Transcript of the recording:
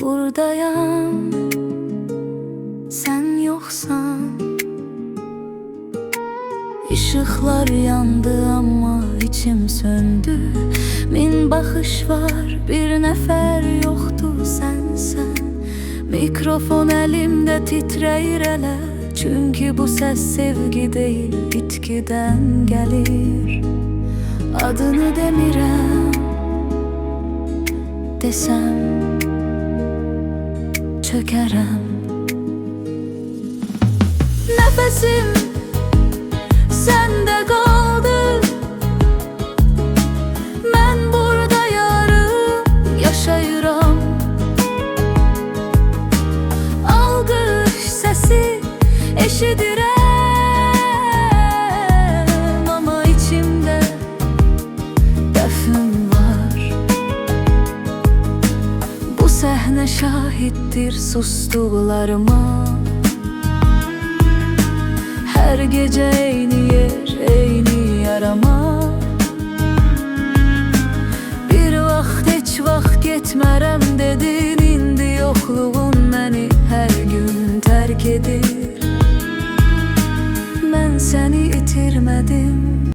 buradayam, sen yoksan. Işıklar yandı ama içim söndü. Min bakış var, bir nefer yoktu sen. Mikrofon elimde titreyir elə, çünkü bu ses sevgi değil, itkiden gelir. Adını demirəm, desem çökerem. Nefesim sende kaldı, ben burada yarım yaşayıram. Algış sesi eşidirem, ama içimde dəfn var. Bu sahne şahittir sustuqlarıma. Her gece eyni yer, eyni yarama. Bir vaxt heç vaxt getmərəm dedin, indi yoxluğun məni hər gün tərk edir. Mən səni itirmədim,